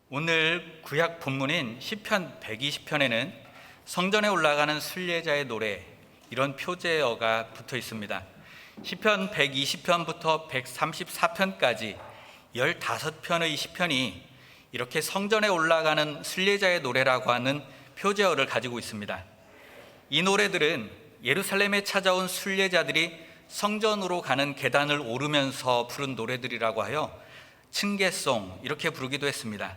오늘 구약 본문인 시편 120편에는 성전에 올라가는 순례자의 노래, 이런 표제어가 붙어 있습니다. 시편 120편부터 134편까지 15편의 시편이 이렇게 성전에 올라가는 순례자의 노래라고 하는 표제어를 가지고 있습니다. 이 노래들은 예루살렘에 찾아온 순례자들이 성전으로 가는 계단을 오르면서 부른 노래들이라고 하여 층계송, 이렇게 부르기도 했습니다.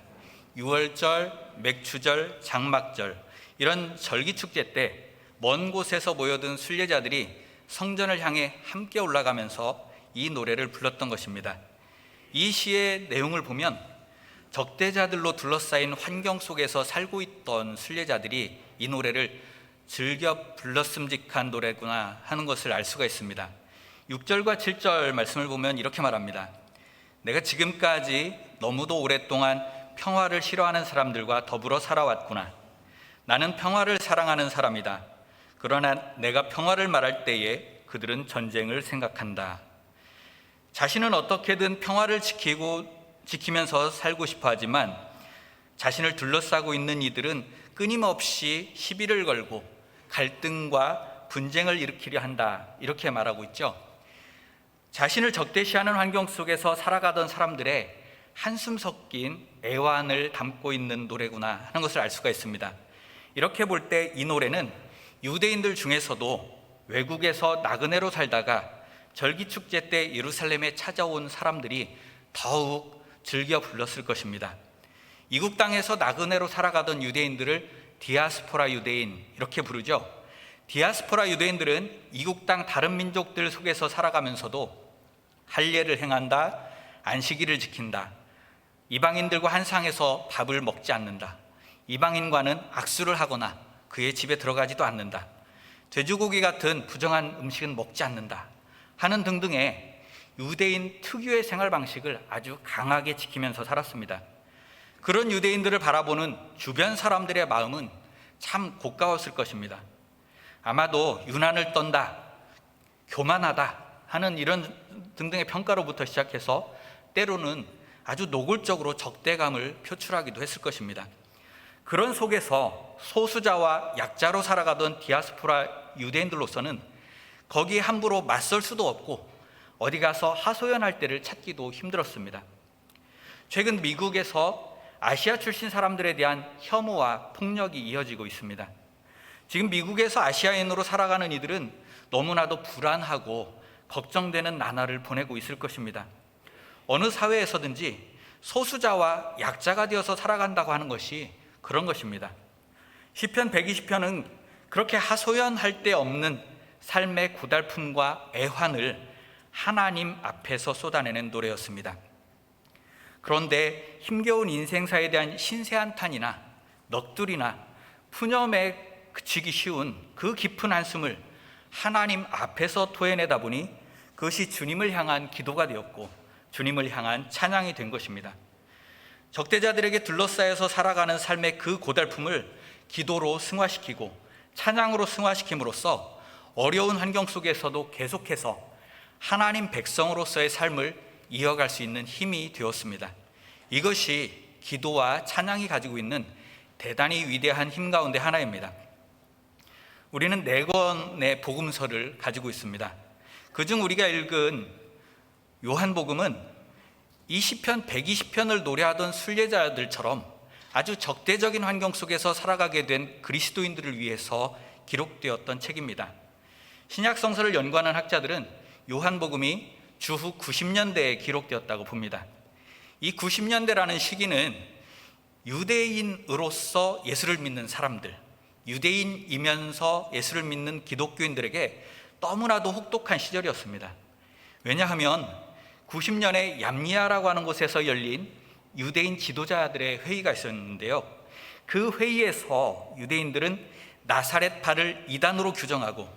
유월절, 맥추절, 장막절, 이런 절기축제 때 먼 곳에서 모여든 순례자들이 성전을 향해 함께 올라가면서 이 노래를 불렀던 것입니다. 이 시의 내용을 보면 적대자들로 둘러싸인 환경 속에서 살고 있던 순례자들이 이 노래를 즐겨 불렀음직한 노래구나 하는 것을 알 수가 있습니다. 6절과 7절 말씀을 보면 이렇게 말합니다. 내가 지금까지 너무도 오랫동안 평화를 싫어하는 사람들과 더불어 살아왔구나. 나는 평화를 사랑하는 사람이다. 그러나 내가 평화를 말할 때에 그들은 전쟁을 생각한다. 자신은 어떻게든 평화를 지키면서 살고 싶어 하지만 자신을 둘러싸고 있는 이들은 끊임없이 시비를 걸고 갈등과 분쟁을 일으키려 한다, 이렇게 말하고 있죠. 자신을 적대시하는 환경 속에서 살아가던 사람들의 한숨 섞인 애환을 담고 있는 노래구나 하는 것을 알 수가 있습니다. 이렇게 볼 때 이 노래는 유대인들 중에서도 외국에서 나그네로 살다가 절기축제 때 예루살렘에 찾아온 사람들이 더욱 즐겨 불렀을 것입니다. 이국 땅에서 나그네로 살아가던 유대인들을 디아스포라 유대인, 이렇게 부르죠. 디아스포라 유대인들은 이국 땅 다른 민족들 속에서 살아가면서도 할례를 행한다, 안식일을 지킨다, 이방인들과 한 상에서 밥을 먹지 않는다, 이방인과는 악수를 하거나 그의 집에 들어가지도 않는다, 돼지고기 같은 부정한 음식은 먹지 않는다 하는 등등의 유대인 특유의 생활 방식을 아주 강하게 지키면서 살았습니다. 그런 유대인들을 바라보는 주변 사람들의 마음은 참 고가웠을 것입니다. 아마도 유난을 떤다, 교만하다 하는 이런 등등의 평가로부터 시작해서 때로는 아주 노골적으로 적대감을 표출하기도 했을 것입니다. 그런 속에서 소수자와 약자로 살아가던 디아스포라 유대인들로서는 거기에 함부로 맞설 수도 없고 어디 가서 하소연할 때를 찾기도 힘들었습니다. 최근 미국에서 아시아 출신 사람들에 대한 혐오와 폭력이 이어지고 있습니다. 지금 미국에서 아시아인으로 살아가는 이들은 너무나도 불안하고 걱정되는 나날을 보내고 있을 것입니다. 어느 사회에서든지 소수자와 약자가 되어서 살아간다고 하는 것이 그런 것입니다. 시편 120편은 그렇게 하소연할 데 없는 삶의 고달픔과 애환을 하나님 앞에서 쏟아내는 노래였습니다. 그런데 힘겨운 인생사에 대한 신세한탄이나 넋두리나 푸념에 그치기 쉬운 그 깊은 한숨을 하나님 앞에서 토해내다 보니 그것이 주님을 향한 기도가 되었고 주님을 향한 찬양이 된 것입니다. 적대자들에게 둘러싸여서 살아가는 삶의 그 고달픔을 기도로 승화시키고 찬양으로 승화시킴으로써 어려운 환경 속에서도 계속해서 하나님 백성으로서의 삶을 이어갈 수 있는 힘이 되었습니다. 이것이 기도와 찬양이 가지고 있는 대단히 위대한 힘 가운데 하나입니다. 우리는 4권의 복음서를 가지고 있습니다. 그중 우리가 읽은 요한복음은 이 시편 120편을 노래하던 순례자들처럼 아주 적대적인 환경 속에서 살아가게 된 그리스도인들을 위해서 기록되었던 책입니다. 신약 성서를 연구하는 학자들은 요한복음이 주후 90년대에 기록되었다고 봅니다. 이 90년대라는 시기는 유대인으로서 예수를 믿는 사람들, 유대인이면서 예수를 믿는 기독교인들에게 너무나도 혹독한 시절이었습니다. 왜냐하면 90년에 얌리아라고 하는 곳에서 열린 유대인 지도자들의 회의가 있었는데요. 그 회의에서 유대인들은 나사렛파를 이단으로 규정하고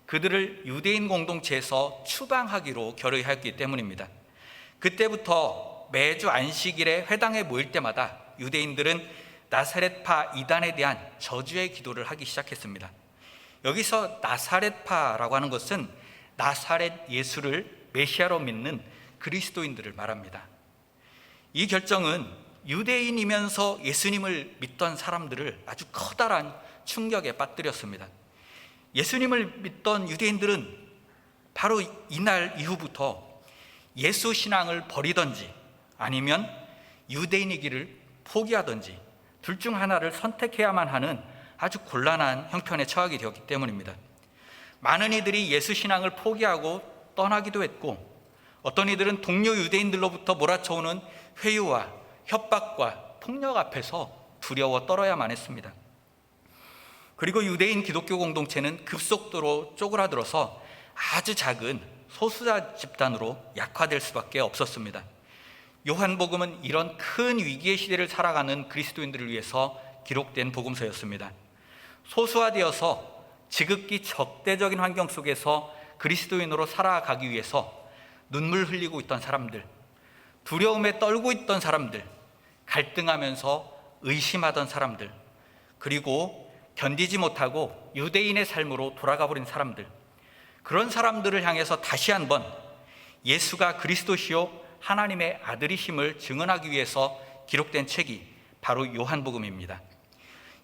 그들을 유대인 공동체에서 추방하기로 결의하였기 때문입니다. 그때부터 매주 안식일에 회당에 모일 때마다 유대인들은 나사렛파 이단에 대한 저주의 기도를 하기 시작했습니다. 여기서 나사렛파라고 하는 것은 나사렛 예수를 메시아로 믿는 그리스도인들을 말합니다. 이 결정은 유대인이면서 예수님을 믿던 사람들을 아주 커다란 충격에 빠뜨렸습니다. 예수님을 믿던 유대인들은 바로 이날 이후부터 예수 신앙을 버리든지 아니면 유대인의 길을 포기하든지 둘 중 하나를 선택해야만 하는 아주 곤란한 형편에 처하게 되었기 때문입니다. 많은 이들이 예수 신앙을 포기하고 떠나기도 했고, 어떤 이들은 동료 유대인들로부터 몰아쳐오는 회유와 협박과 폭력 앞에서 두려워 떨어야만 했습니다. 그리고 유대인 기독교 공동체는 급속도로 쪼그라들어서 아주 작은 소수자 집단으로 약화될 수밖에 없었습니다. 요한복음은 이런 큰 위기의 시대를 살아가는 그리스도인들을 위해서 기록된 복음서였습니다. 소수화되어서 지극히 적대적인 환경 속에서 그리스도인으로 살아가기 위해서 눈물 흘리고 있던 사람들, 두려움에 떨고 있던 사람들, 갈등하면서 의심하던 사람들, 그리고 견디지 못하고 유대인의 삶으로 돌아가 버린 사람들, 그런 사람들을 향해서 다시 한번 예수가 그리스도시요 하나님의 아들이심을 증언하기 위해서 기록된 책이 바로 요한복음입니다.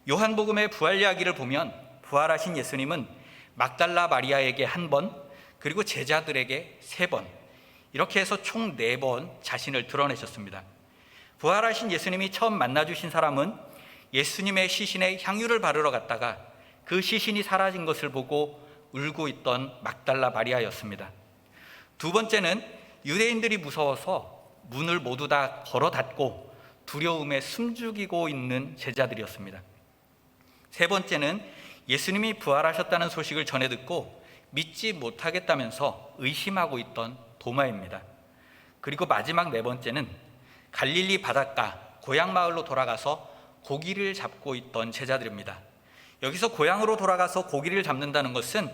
요한복음의 부활 이야기를 보면 부활하신 예수님은 막달라 마리아에게 한 번, 그리고 제자들에게 3번, 이렇게 해서 총 4번 자신을 드러내셨습니다. 부활하신 예수님이 처음 만나주신 사람은 예수님의 시신에 향유를 바르러 갔다가 그 시신이 사라진 것을 보고 울고 있던 막달라 마리아였습니다. 두 번째는 유대인들이 무서워서 문을 모두 다 걸어 닫고 두려움에 숨죽이고 있는 제자들이었습니다. 세 번째는 예수님이 부활하셨다는 소식을 전해 듣고 믿지 못하겠다면서 의심하고 있던 도마입니다. 그리고 마지막 4번째는 갈릴리 바닷가 고향 마을로 돌아가서 고기를 잡고 있던 제자들입니다. 여기서 고향으로 돌아가서 고기를 잡는다는 것은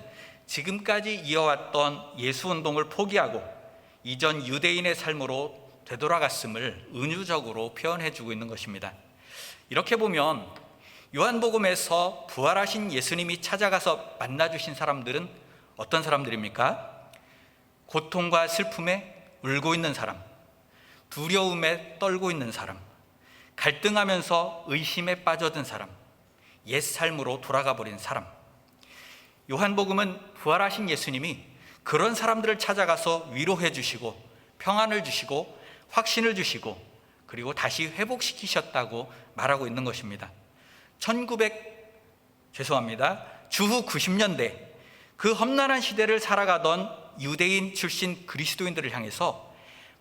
지금까지 이어왔던 예수 운동을 포기하고 이전 유대인의 삶으로 되돌아갔음을 은유적으로 표현해주고 있는 것입니다. 이렇게 보면 요한복음에서 부활하신 예수님이 찾아가서 만나주신 사람들은 어떤 사람들입니까? 고통과 슬픔에 울고 있는 사람, 두려움에 떨고 있는 사람, 갈등하면서 의심에 빠져든 사람, 옛 삶으로 돌아가 버린 사람. 요한복음은 부활하신 예수님이 그런 사람들을 찾아가서 위로해 주시고 평안을 주시고 확신을 주시고 그리고 다시 회복시키셨다고 말하고 있는 것입니다. 주후 90년대 그 험난한 시대를 살아가던 유대인 출신 그리스도인들을 향해서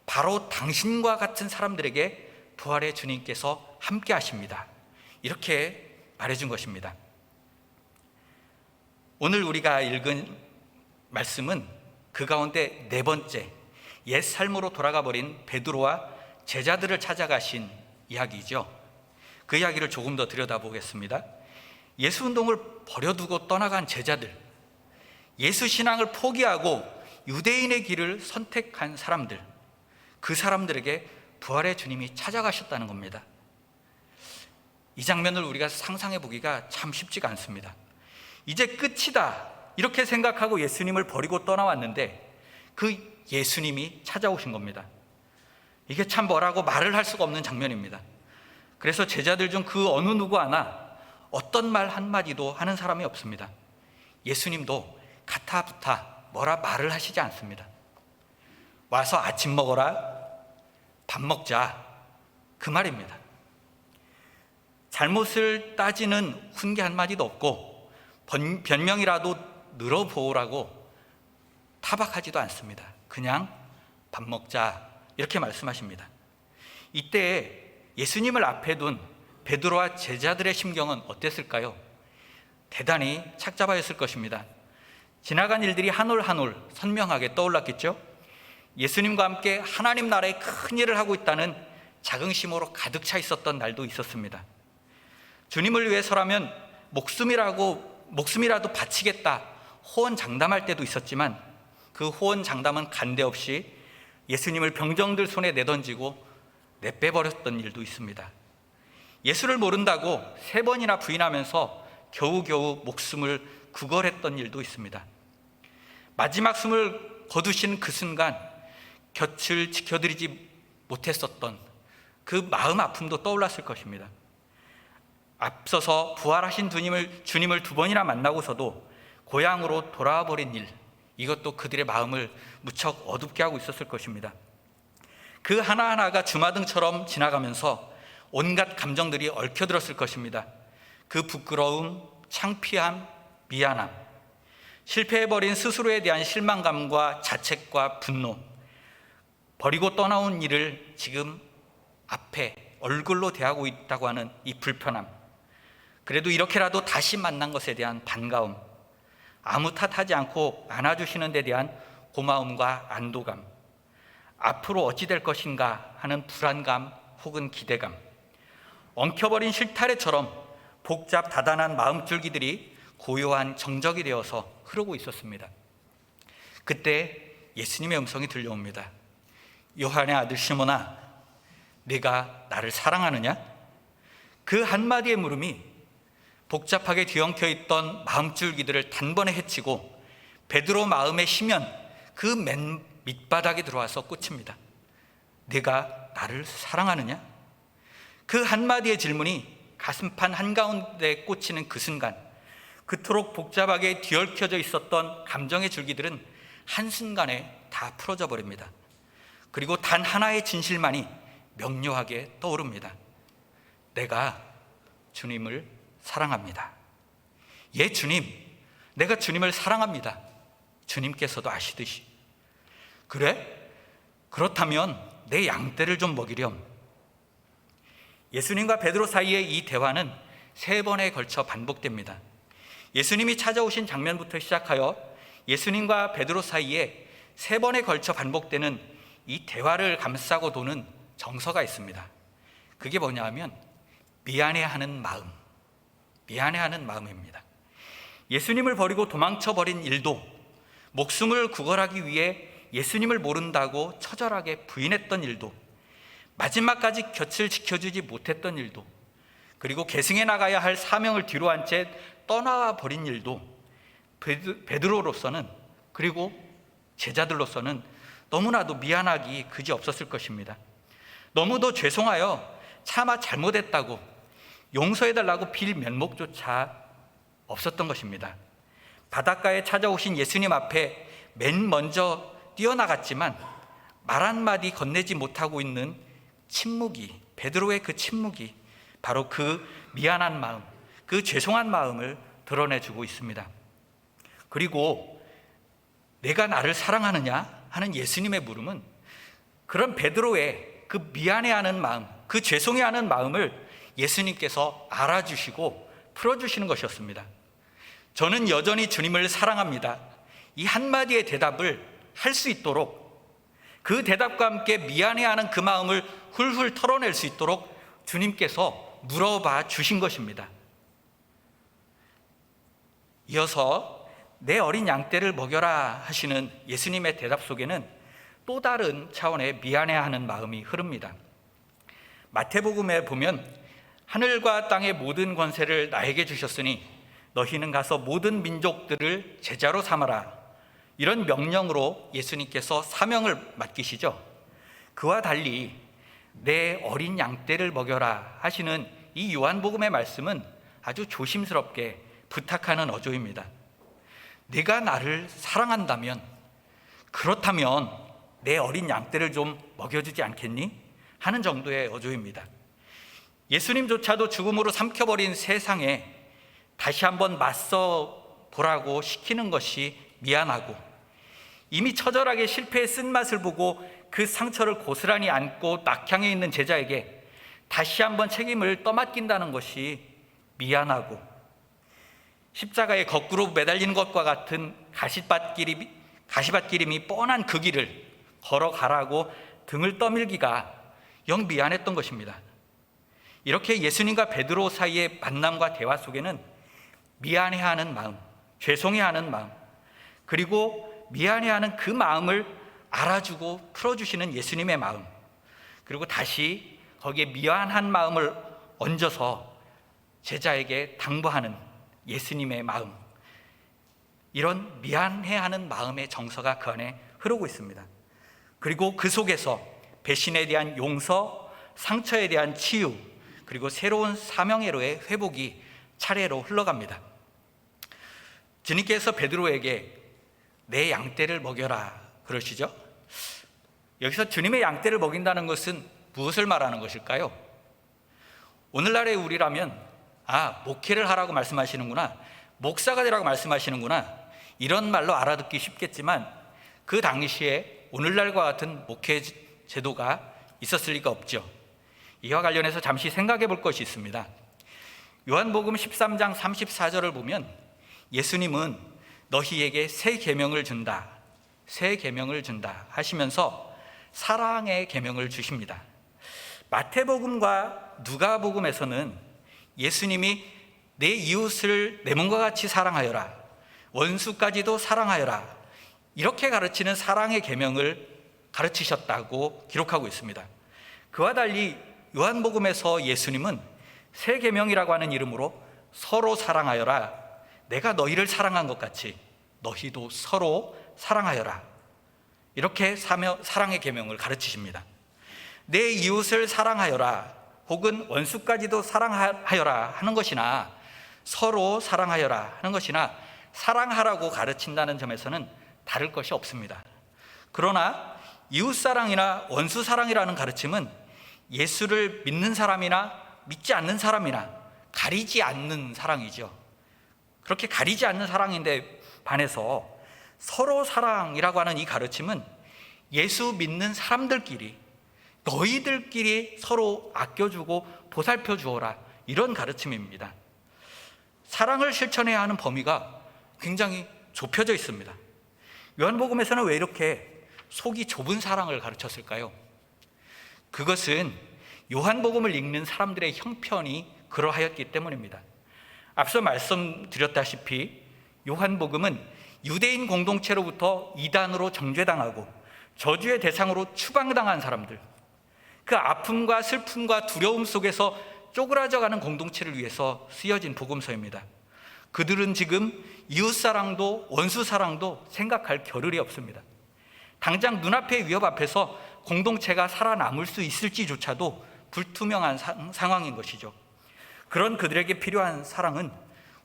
바로 당신과 같은 사람들에게 부활의 주님께서 함께 하십니다. 이렇게 말해준 것입니다. 오늘 우리가 읽은 말씀은 그 가운데 4번째, 옛 삶으로 돌아가 버린 베드로와 제자들을 찾아가신 이야기죠. 그 이야기를 조금 더 들여다보겠습니다. 예수 운동을 버려두고 떠나간 제자들, 예수 신앙을 포기하고 유대인의 길을 선택한 사람들, 그 사람들에게 부활의 주님이 찾아가셨다는 겁니다. 이 장면을 우리가 상상해 보기가 참 쉽지가 않습니다. 이제 끝이다 이렇게 생각하고 예수님을 버리고 떠나왔는데 그 예수님이 찾아오신 겁니다. 이게 참 뭐라고 말을 할 수가 없는 장면입니다. 그래서 제자들 중 그 어느 누구 하나 어떤 말 한마디도 하는 사람이 없습니다. 예수님도 가타부타 뭐라 말을 하시지 않습니다. 와서 아침 먹어라, 밥 먹자, 그 말입니다. 잘못을 따지는 훈계 한마디도 없고 변명이라도 늘어보라고 타박하지도 않습니다. 그냥 밥 먹자 이렇게 말씀하십니다. 이때 예수님을 앞에 둔 베드로와 제자들의 심경은 어땠을까요? 대단히 착잡하였을 것입니다. 지나간 일들이 한 올 한 올 선명하게 떠올랐겠죠? 예수님과 함께 하나님 나라의 큰 일을 하고 있다는 자긍심으로 가득 차 있었던 날도 있었습니다. 주님을 위해서라면 목숨이라도 바치겠다 호언장담할 때도 있었지만 그 호언장담은 간대 없이 예수님을 병정들 손에 내던지고 내빼버렸던 일도 있습니다. 예수를 모른다고 3번이나 부인하면서 겨우겨우 목숨을 구걸했던 일도 있습니다. 마지막 숨을 거두신 그 순간 곁을 지켜드리지 못했었던 그 마음 아픔도 떠올랐을 것입니다. 앞서서 부활하신 주님을 두 번이나 만나고서도 고향으로 돌아와 버린 일, 이것도 그들의 마음을 무척 어둡게 하고 있었을 것입니다. 그 하나하나가 주마등처럼 지나가면서 온갖 감정들이 얽혀들었을 것입니다. 그 부끄러움, 창피함, 미안함, 실패해버린 스스로에 대한 실망감과 자책과 분노, 버리고 떠나온 일을 지금 앞에 얼굴로 대하고 있다고 하는 이 불편함, 그래도 이렇게라도 다시 만난 것에 대한 반가움, 아무 탓하지 않고 안아주시는 데 대한 고마움과 안도감, 앞으로 어찌 될 것인가 하는 불안감 혹은 기대감, 엉켜버린 실타래처럼 복잡 다단한 마음줄기들이 고요한 정적이 되어서 흐르고 있었습니다. 그때 예수님의 음성이 들려옵니다. 요한의 아들 시몬아, 네가 나를 사랑하느냐? 그 한마디의 물음이 복잡하게 뒤엉켜 있던 마음줄기들을 단번에 해치고 베드로 마음의 심연, 그 맨 밑바닥에 들어와서 꽂힙니다. 네가 나를 사랑하느냐? 그 한마디의 질문이 가슴판 한가운데 꽂히는 그 순간, 그토록 복잡하게 뒤얽혀져 있었던 감정의 줄기들은 한순간에 다 풀어져 버립니다. 그리고 단 하나의 진실만이 명료하게 떠오릅니다. 내가 주님을 사랑합니다. 예, 주님, 내가 주님을 사랑합니다. 주님께서도 아시듯이. 그래? 그렇다면 내 양떼를 좀 먹이렴. 예수님과 베드로 사이의 이 대화는 3번에 걸쳐 반복됩니다. 예수님이 찾아오신 장면부터 시작하여 예수님과 베드로 사이에 3번에 걸쳐 반복되는 이 대화를 감싸고 도는 정서가 있습니다. 그게 뭐냐 하면 미안해하는 마음, 미안해하는 마음입니다. 예수님을 버리고 도망쳐 버린 일도, 목숨을 구걸하기 위해 예수님을 모른다고 처절하게 부인했던 일도, 마지막까지 곁을 지켜주지 못했던 일도, 그리고 계승해 나가야 할 사명을 뒤로 한 채 떠나와 버린 일도 베드로로서는, 그리고 제자들로서는 너무나도 미안하기 그지없었을 것입니다. 너무도 죄송하여 차마 잘못했다고 용서해달라고 빌 면목조차 없었던 것입니다. 바닷가에 찾아오신 예수님 앞에 맨 먼저 뛰어나갔지만 말 한마디 건네지 못하고 있는 침묵이, 베드로의 그 침묵이 바로 그 미안한 마음, 그 죄송한 마음을 드러내주고 있습니다. 그리고 내가 나를 사랑하느냐 하는 예수님의 물음은 그런 베드로의 그 미안해하는 마음, 그 죄송해하는 마음을 예수님께서 알아주시고 풀어주시는 것이었습니다. 저는 여전히 주님을 사랑합니다. 이 한마디의 대답을 할 수 있도록, 그 대답과 함께 미안해하는 그 마음을 훌훌 털어낼 수 있도록 주님께서 물어봐 주신 것입니다. 이어서 내 어린 양떼를 먹여라 하시는 예수님의 대답 속에는 또 다른 차원의 미안해하는 마음이 흐릅니다. 마태복음에 보면 하늘과 땅의 모든 권세를 나에게 주셨으니 너희는 가서 모든 민족들을 제자로 삼아라, 이런 명령으로 예수님께서 사명을 맡기시죠. 그와 달리 내 어린 양떼를 먹여라 하시는 이 요한복음의 말씀은 아주 조심스럽게 부탁하는 어조입니다. 네가 나를 사랑한다면, 그렇다면 내 어린 양떼를 좀 먹여주지 않겠니? 하는 정도의 어조입니다. 예수님조차도 죽음으로 삼켜버린 세상에 다시 한번 맞서 보라고 시키는 것이 미안하고, 이미 처절하게 실패의 쓴맛을 보고 그 상처를 고스란히 안고 낙향해 있는 제자에게 다시 한번 책임을 떠맡긴다는 것이 미안하고, 십자가에 거꾸로 매달리는 것과 같은 가시밭기름이 뻔한 그 길을 걸어가라고 등을 떠밀기가 영 미안했던 것입니다. 이렇게 예수님과 베드로 사이의 만남과 대화 속에는 미안해하는 마음, 죄송해하는 마음, 그리고 미안해하는 그 마음을 알아주고 풀어주시는 예수님의 마음, 그리고 다시 거기에 미안한 마음을 얹어서 제자에게 당부하는 예수님의 마음, 이런 미안해하는 마음의 정서가 그 안에 흐르고 있습니다. 그리고 그 속에서 배신에 대한 용서, 상처에 대한 치유, 그리고 새로운 사명회로의 회복이 차례로 흘러갑니다. 주님께서 베드로에게 내 양떼를 먹여라 그러시죠. 여기서 주님의 양떼를 먹인다는 것은 무엇을 말하는 것일까요? 오늘날의 우리라면 목회를 하라고 말씀하시는구나, 목사가 되라고 말씀하시는구나, 이런 말로 알아듣기 쉽겠지만 그 당시에 오늘날과 같은 목회 제도가 있었을 리가 없죠. 이와 관련해서 잠시 생각해 볼 것이 있습니다. 요한복음 13장 34절을 보면 예수님은 너희에게 새 계명을 준다, 새 계명을 준다 하시면서 사랑의 계명을 주십니다. 마태복음과 누가복음에서는 예수님이 내 이웃을 내 몸과 같이 사랑하여라, 원수까지도 사랑하여라, 이렇게 가르치는 사랑의 계명을 가르치셨다고 기록하고 있습니다. 그와 달리 요한복음에서 예수님은 새 계명이라고 하는 이름으로 서로 사랑하여라, 내가 너희를 사랑한 것 같이 너희도 서로 사랑하여라, 이렇게 사랑의 계명을 가르치십니다. 내 이웃을 사랑하여라 혹은 원수까지도 사랑하여라 하는 것이나 서로 사랑하여라 하는 것이나 사랑하라고 가르친다는 점에서는 다를 것이 없습니다. 그러나 이웃사랑이나 원수사랑이라는 가르침은 예수를 믿는 사람이나 믿지 않는 사람이나 가리지 않는 사랑이죠. 그렇게 가리지 않는 사랑인데 반해서 서로 사랑이라고 하는 이 가르침은 예수 믿는 사람들끼리, 너희들끼리 서로 아껴주고 보살펴 주어라, 이런 가르침입니다. 사랑을 실천해야 하는 범위가 굉장히 좁혀져 있습니다. 요한복음에서는 왜 이렇게 속이 좁은 사랑을 가르쳤을까요? 그것은 요한복음을 읽는 사람들의 형편이 그러하였기 때문입니다. 앞서 말씀드렸다시피 요한복음은 유대인 공동체로부터 이단으로 정죄당하고 저주의 대상으로 추방당한 사람들, 그 아픔과 슬픔과 두려움 속에서 쪼그라져가는 공동체를 위해서 쓰여진 복음서입니다. 그들은 지금 이웃사랑도 원수사랑도 생각할 겨를이 없습니다. 당장 눈앞의 위협 앞에서 공동체가 살아남을 수 있을지조차도 불투명한 상황인 것이죠. 그런 그들에게 필요한 사랑은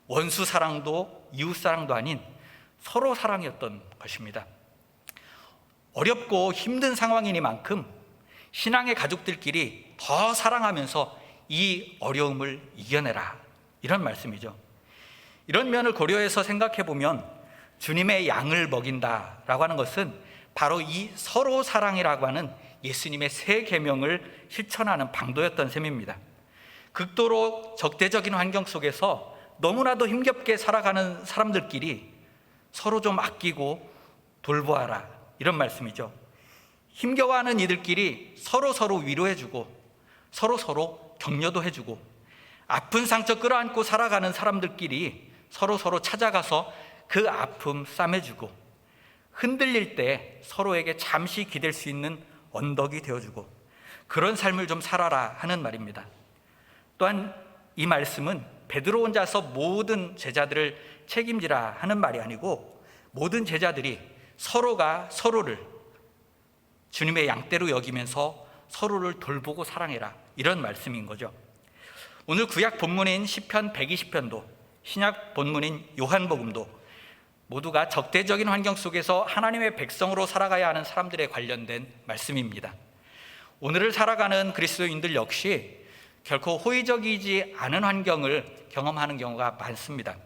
원수사랑도 이웃사랑도 아닌 서로 사랑이었던 것입니다. 어렵고 힘든 상황이니만큼 신앙의 가족들끼리 더 사랑하면서 이 어려움을 이겨내라, 이런 말씀이죠. 이런 면을 고려해서 생각해 보면 주님의 양을 먹인다라고 하는 것은 바로 이 서로 사랑이라고 하는 예수님의 새 계명을 실천하는 방도였던 셈입니다. 극도로 적대적인 환경 속에서 너무나도 힘겹게 살아가는 사람들끼리 서로 좀 아끼고 돌보아라, 이런 말씀이죠. 힘겨워하는 이들끼리 서로 위로해주고 서로 격려도 해주고, 아픈 상처 끌어안고 살아가는 사람들끼리 서로 찾아가서 그 아픔 싸매주고, 흔들릴 때 서로에게 잠시 기댈 수 있는 언덕이 되어주고, 그런 삶을 좀 살아라 하는 말입니다. 또한 이 말씀은 베드로 혼자서 모든 제자들을 책임지라 하는 말이 아니고 모든 제자들이 서로가 서로를 주님의 양떼로 여기면서 서로를 돌보고 사랑해라, 이런 말씀인 거죠. 오늘 구약 본문인 시편 120편도 신약 본문인 요한복음도 모두가 적대적인 환경 속에서 하나님의 백성으로 살아가야 하는 사람들에 관련된 말씀입니다. 오늘을 살아가는 그리스도인들 역시 결코 호의적이지 않은 환경을 경험하는 경우가 많습니다.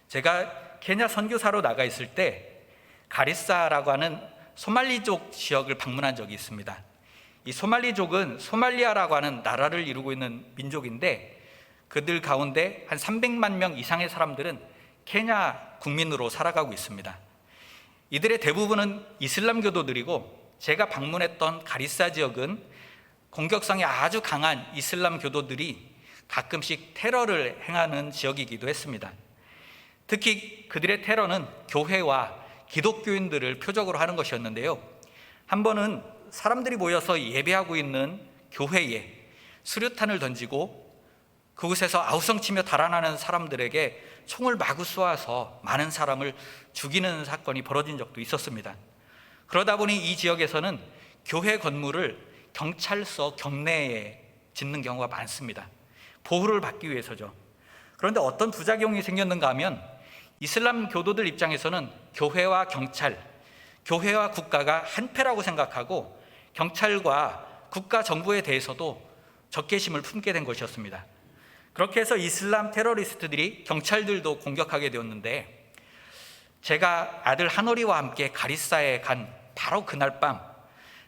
제가 케냐 선교사로 나가 있을 때 가리사라고 하는 소말리족 지역을 방문한 적이 있습니다. 이 소말리족은 소말리아라고 하는 나라를 이루고 있는 민족인데, 그들 가운데 한 300만 명 이상의 사람들은 케냐 국민으로 살아가고 있습니다. 이들의 대부분은 이슬람교도들이고, 제가 방문했던 가리사 지역은 공격성이 아주 강한 이슬람 교도들이 가끔씩 테러를 행하는 지역이기도 했습니다. 특히 그들의 테러는 교회와 기독교인들을 표적으로 하는 것이었는데요, 한 번은 사람들이 모여서 예배하고 있는 교회에 수류탄을 던지고 그곳에서 아우성치며 달아나는 사람들에게 총을 마구 쏘아서 많은 사람을 죽이는 사건이 벌어진 적도 있었습니다. 그러다 보니 이 지역에서는 교회 건물을 경찰서 경내에 짓는 경우가 많습니다. 보호를 받기 위해서죠. 그런데 어떤 부작용이 생겼는가 하면 이슬람 교도들 입장에서는 교회와 경찰, 교회와 국가가 한패라고 생각하고 경찰과 국가 정부에 대해서도 적개심을 품게 된 것이었습니다. 그렇게 해서 이슬람 테러리스트들이 경찰들도 공격하게 되었는데, 제가 아들 한오리와 함께 가리사에 간 바로 그날 밤,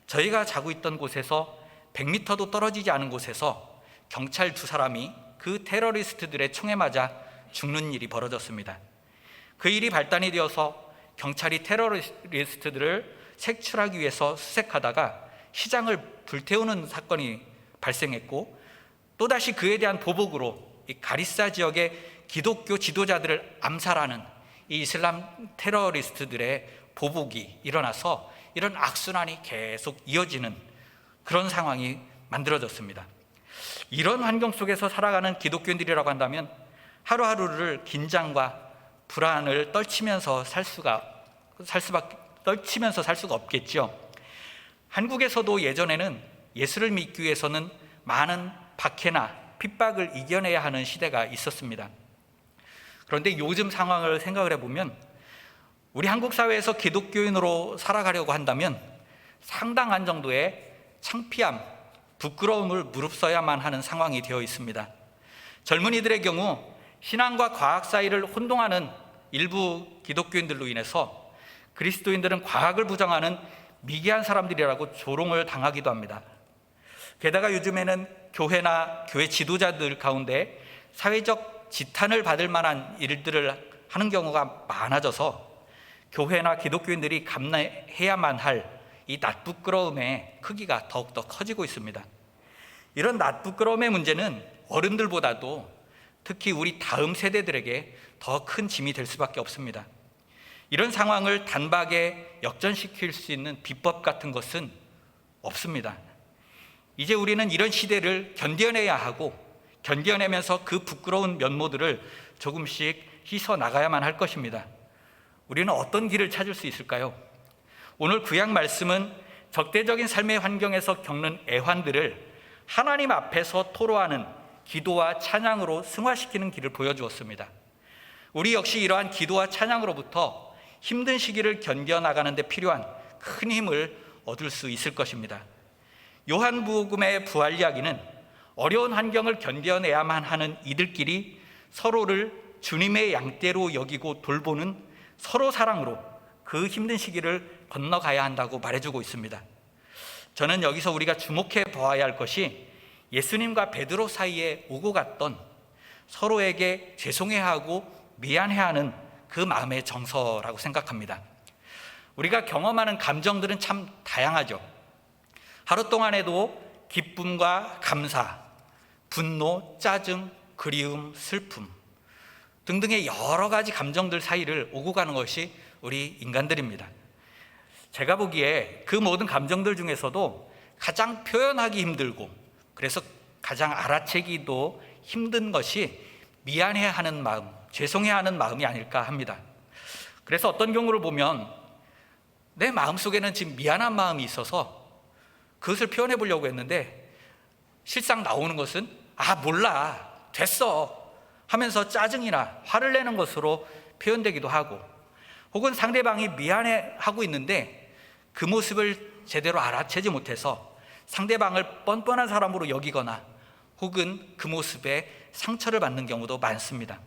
저희가 자고 있던 곳에서 100m도 떨어지지 않은 곳에서 경찰 2사람이 그 테러리스트들의 총에 맞아 죽는 일이 벌어졌습니다. 그 일이 발단이 되어서 경찰이 테러리스트들을 색출하기 위해서 수색하다가 시장을 불태우는 사건이 발생했고, 또다시 그에 대한 보복으로 이 가리사 지역의 기독교 지도자들을 암살하는 이 이슬람 테러리스트들의 보복이 일어나서 이런 악순환이 계속 이어지는 그런 상황이 만들어졌습니다. 이런 환경 속에서 살아가는 기독교인들이라고 한다면 하루하루를 긴장과 불안을 떨치면서 살 수가 없겠죠. 한국에서도 예전에는 예수를 믿기 위해서는 많은 박해나 핍박을 이겨내야 하는 시대가 있었습니다. 그런데 요즘 상황을 생각을 해보면 우리 한국 사회에서 기독교인으로 살아가려고 한다면 상당한 정도의 창피함, 부끄러움을 무릅써야만 하는 상황이 되어 있습니다. 젊은이들의 경우 신앙과 과학 사이를 혼동하는 일부 기독교인들로 인해서 그리스도인들은 과학을 부정하는 미개한 사람들이라고 조롱을 당하기도 합니다. 게다가 요즘에는 교회나 교회 지도자들 가운데 사회적 지탄을 받을 만한 일들을 하는 경우가 많아져서 교회나 기독교인들이 감내해야만 할 이 낯부끄러움의 크기가 더욱더 커지고 있습니다. 이런 낯부끄러움의 문제는 어른들보다도 특히 우리 다음 세대들에게 더 큰 짐이 될 수밖에 없습니다. 이런 상황을 단박에 역전시킬 수 있는 비법 같은 것은 없습니다. 이제 우리는 이런 시대를 견뎌내야 하고, 견뎌내면서 그 부끄러운 면모들을 조금씩 씻어 나가야만 할 것입니다. 우리는 어떤 길을 찾을 수 있을까요? 오늘 구약 말씀은 적대적인 삶의 환경에서 겪는 애환들을 하나님 앞에서 토로하는 기도와 찬양으로 승화시키는 길을 보여주었습니다. 우리 역시 이러한 기도와 찬양으로부터 힘든 시기를 견뎌나가는 데 필요한 큰 힘을 얻을 수 있을 것입니다. 요한복음의 부활 이야기는 어려운 환경을 견뎌내야만 하는 이들끼리 서로를 주님의 양떼로 여기고 돌보는 서로 사랑으로 그 힘든 시기를 건너가야 한다고 말해주고 있습니다. 저는 여기서 우리가 주목해 보아야 할 것이 예수님과 베드로 사이에 오고 갔던 서로에게 죄송해하고 미안해하는 그 마음의 정서라고 생각합니다. 우리가 경험하는 감정들은 참 다양하죠. 하루 동안에도 기쁨과 감사, 분노, 짜증, 그리움, 슬픔 등등의 여러 가지 감정들 사이를 오고 가는 것이 우리 인간들입니다. 제가 보기에 그 모든 감정들 중에서도 가장 표현하기 힘들고 그래서 가장 알아채기도 힘든 것이 미안해하는 마음, 죄송해하는 마음이 아닐까 합니다. 그래서 어떤 경우를 보면 내 마음속에는 지금 미안한 마음이 있어서 그것을 표현해 보려고 했는데 실상 나오는 것은 몰라, 됐어 하면서 짜증이나 화를 내는 것으로 표현되기도 하고, 혹은 상대방이 미안해하고 있는데 그 모습을 제대로 알아채지 못해서 상대방을 뻔뻔한 사람으로 여기거나 혹은 그 모습에 상처를 받는 경우도 많습니다.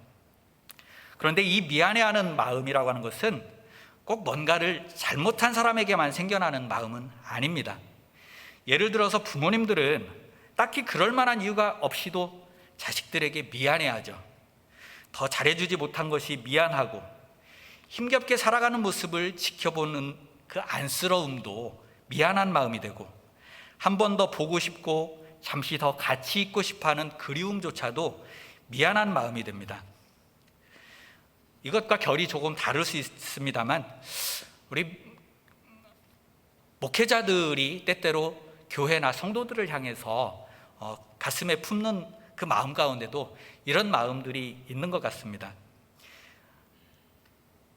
그런데 이 미안해하는 마음이라고 하는 것은 꼭 뭔가를 잘못한 사람에게만 생겨나는 마음은 아닙니다. 예를 들어서 부모님들은 딱히 그럴 만한 이유가 없이도 자식들에게 미안해하죠. 더 잘해주지 못한 것이 미안하고, 힘겹게 살아가는 모습을 지켜보는 그 안쓰러움도 미안한 마음이 되고, 한 번 더 보고 싶고 잠시 더 같이 있고 싶어하는 그리움조차도 미안한 마음이 됩니다. 이것과 결이 조금 다를 수 있습니다만 우리 목회자들이 때때로 교회나 성도들을 향해서 가슴에 품는 그 마음 가운데도 이런 마음들이 있는 것 같습니다.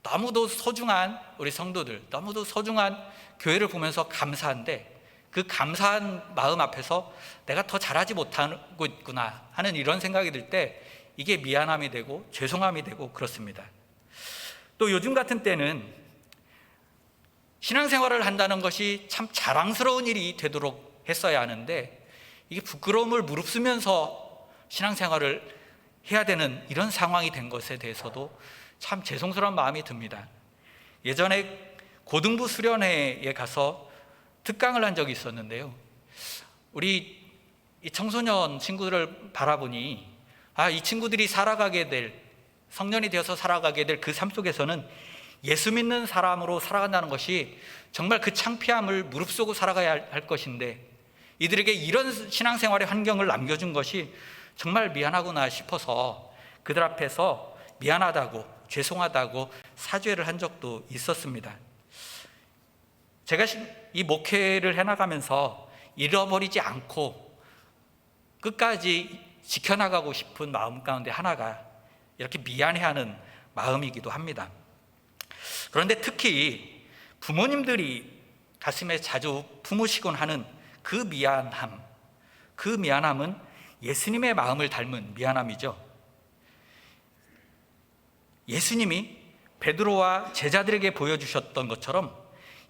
너무도 소중한 우리 성도들, 너무도 소중한 교회를 보면서 감사한데 그 감사한 마음 앞에서 내가 더 잘하지 못하고 있구나 하는 이런 생각이 들 때 이게 미안함이 되고 죄송함이 되고 그렇습니다. 또 요즘 같은 때는 신앙생활을 한다는 것이 참 자랑스러운 일이 되도록 했어야 하는데 이게 부끄러움을 무릅쓰면서 신앙생활을 해야 되는 이런 상황이 된 것에 대해서도 참 죄송스러운 마음이 듭니다. 예전에 고등부 수련회에 가서 특강을 한 적이 있었는데요, 우리 이 청소년 친구들을 바라보니 이 친구들이 살아가게 될, 성년이 되어서 살아가게 될 그 삶 속에서는 예수 믿는 사람으로 살아간다는 것이 정말 그 창피함을 무릅쓰고 살아가야 할 것인데 이들에게 이런 신앙생활의 환경을 남겨준 것이 정말 미안하구나 싶어서 그들 앞에서 미안하다고, 죄송하다고 사죄를 한 적도 있었습니다. 제가 이 목회를 해나가면서 잃어버리지 않고 끝까지 지켜나가고 싶은 마음 가운데 하나가 이렇게 미안해하는 마음이기도 합니다. 그런데 특히 부모님들이 가슴에 자주 품으시곤 하는 그 미안함은 예수님의 마음을 닮은 미안함이죠. 예수님이 베드로와 제자들에게 보여주셨던 것처럼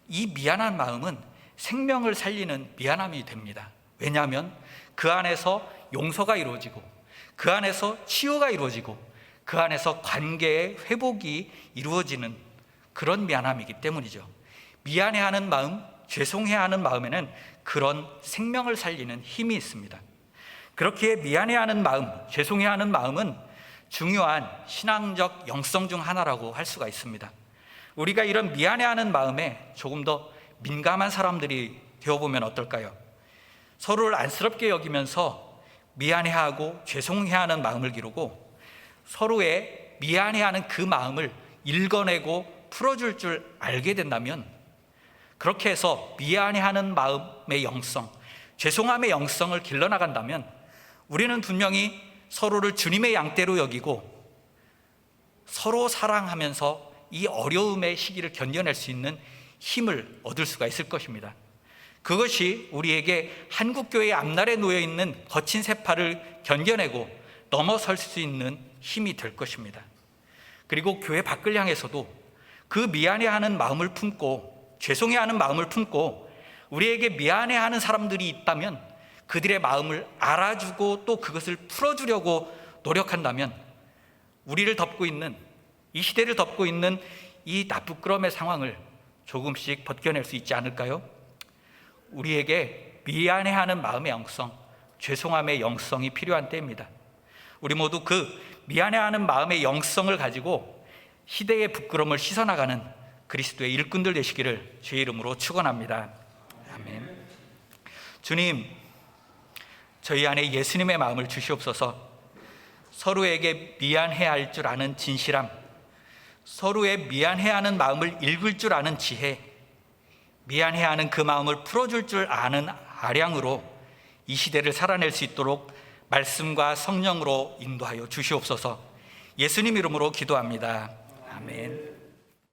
이 미안한 마음은 생명을 살리는 미안함이 됩니다. 왜냐하면 그 안에서 용서가 이루어지고 그 안에서 치유가 이루어지고 그 안에서 관계의 회복이 이루어지는 그런 미안함이기 때문이죠. 미안해하는 마음, 죄송해하는 마음에는 그런 생명을 살리는 힘이 있습니다. 그렇기에 미안해하는 마음, 죄송해하는 마음은 중요한 신앙적 영성 중 하나라고 할 수가 있습니다. 우리가 이런 미안해하는 마음에 조금 더 민감한 사람들이 되어보면 어떨까요? 서로를 안쓰럽게 여기면서 미안해하고 죄송해하는 마음을 기르고 서로의 미안해하는 그 마음을 읽어내고 풀어줄 줄 알게 된다면, 그렇게 해서 미안해하는 마음의 영성, 죄송함의 영성을 길러나간다면 우리는 분명히 서로를 주님의 양떼로 여기고 서로 사랑하면서 이 어려움의 시기를 견뎌낼 수 있는 힘을 얻을 수가 있을 것입니다. 그것이 우리에게 한국교회의 앞날에 놓여있는 거친 세파를 견뎌내고 넘어설 수 있는 힘이 될 것입니다. 그리고 교회 밖을 향해서도 그 미안해하는 마음을 품고 죄송해하는 마음을 품고 우리에게 미안해하는 사람들이 있다면 그들의 마음을 알아주고 또 그것을 풀어주려고 노력한다면 우리를 덮고 있는, 이 시대를 덮고 있는 이 나쁘끄러움의 상황을 조금씩 벗겨낼 수 있지 않을까요? 우리에게 미안해하는 마음의 영성, 죄송함의 영성이 필요한 때입니다. 우리 모두 그 미안해하는 마음의 영성을 가지고 시대의 부끄러움을 씻어나가는 그리스도의 일꾼들 되시기를 주의 이름으로 축원합니다. 아멘. 주님, 저희 안에 예수님의 마음을 주시옵소서. 서로에게 미안해야 할 줄 아는 진실함, 서로의 미안해하는 마음을 읽을 줄 아는 지혜, 미안해하는 그 마음을 풀어줄 줄 아는 아량으로 이 시대를 살아낼 수 있도록 말씀과 성령으로 인도하여 주시옵소서. 예수님 이름으로 기도합니다. 아멘.